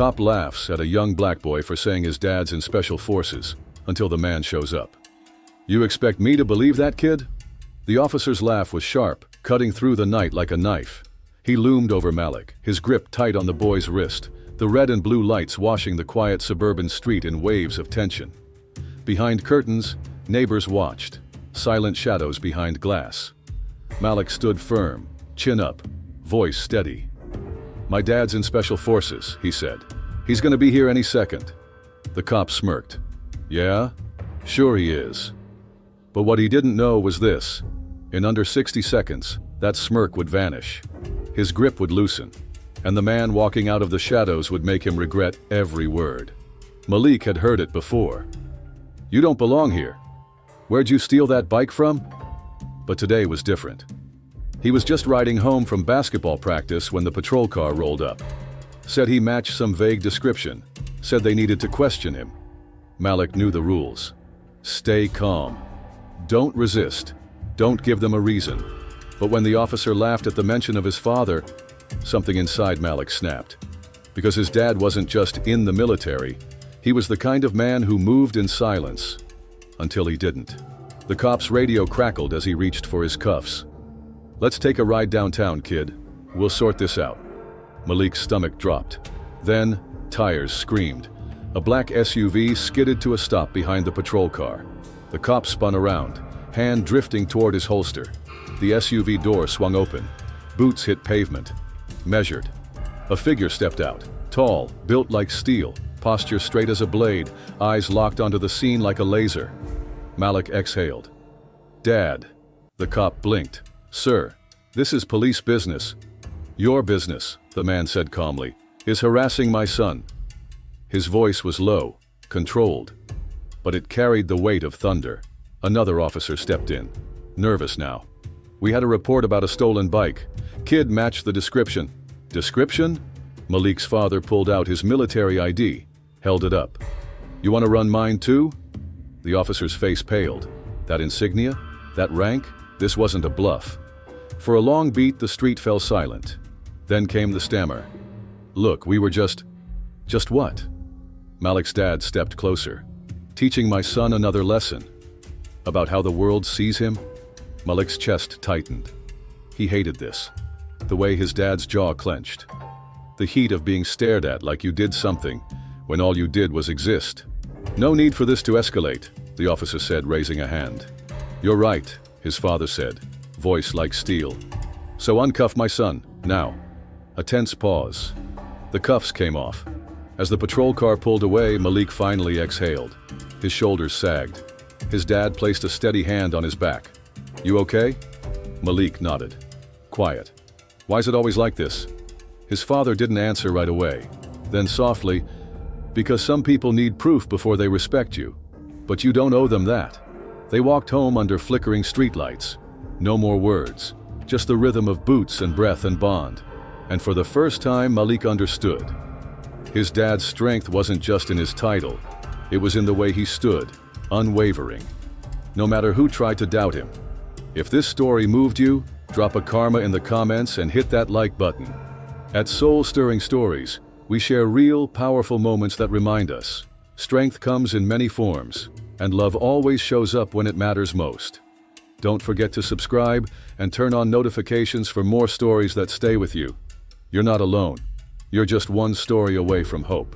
cop laughs at a young black boy for saying his dad's in special forces until the man shows up. "You expect me to believe that, kid?" The officer's laugh was sharp, cutting through the night like a knife. He loomed over Malik, his grip tight on the boy's wrist, the red and blue lights washing the quiet suburban street in waves of tension. Behind curtains, neighbors watched, silent shadows behind glass. Malik stood firm, chin up, voice steady. "My dad's in special forces," he said. "He's gonna be here any second." The cop smirked. "Yeah? Sure he is." But what he didn't know was this. In under 60 seconds, that smirk would vanish. His grip would loosen, and the man walking out of the shadows would make him regret every word. Malik had heard it before. "You don't belong here. Where'd you steal that bike from?" But today was different. He was just riding home from basketball practice when the patrol car rolled up. Said he matched some vague description. Said they needed to question him. Malik knew the rules. Stay calm. Don't resist. Don't give them a reason. But when the officer laughed at the mention of his father, something inside Malik snapped. Because his dad wasn't just in the military, he was the kind of man who moved in silence. Until he didn't. The cop's radio crackled as he reached for his cuffs. "Let's take a ride downtown, kid. We'll sort this out." Malik's stomach dropped. Then, tires screamed. A black SUV skidded to a stop behind the patrol car. The cop spun around, hand drifting toward his holster. The SUV door swung open. Boots hit pavement. Measured. A figure stepped out, tall, built like steel, posture straight as a blade, eyes locked onto the scene like a laser. Malik exhaled. "Dad." The cop blinked. "Sir, this is police business." "Your business," the man said calmly, "is harassing my son." His voice was low, controlled, but it carried the weight of thunder. Another officer stepped in, nervous now. "We had a report about a stolen bike. Kid matched the description." "Description?" Malik's father pulled out his military ID, held it up. "You want to run mine too?" The officer's face paled. That insignia? That rank? This wasn't a bluff. For a long beat, the street fell silent. Then came the stammer. "Look, we were just what?" Malik's dad stepped closer. "Teaching my son another lesson. About how the world sees him." Malik's chest tightened. He hated this. The way his dad's jaw clenched. The heat of being stared at like you did something when all you did was exist. "No need for this to escalate," the officer said, raising a hand. "You're right," his father said, voice like steel. "So uncuff my son, now." A tense pause. The cuffs came off. As the patrol car pulled away, Malik finally exhaled. His shoulders sagged. His dad placed a steady hand on his back. "You okay?" Malik nodded. Quiet. "Why's it always like this?" His father didn't answer right away. Then softly, "Because some people need proof before they respect you. But you don't owe them that." They walked home under flickering streetlights. No more words, just the rhythm of boots and breath and bond. And for the first time, Malik understood. His dad's strength wasn't just in his title. It was in the way he stood, unwavering. No matter who tried to doubt him. If this story moved you, drop a karma in the comments and hit that like button. At Soul-Stirring Stories, we share real, powerful moments that remind us. Strength comes in many forms, and love always shows up when it matters most. Don't forget to subscribe and turn on notifications for more stories that stay with you. You're not alone. You're just one story away from hope.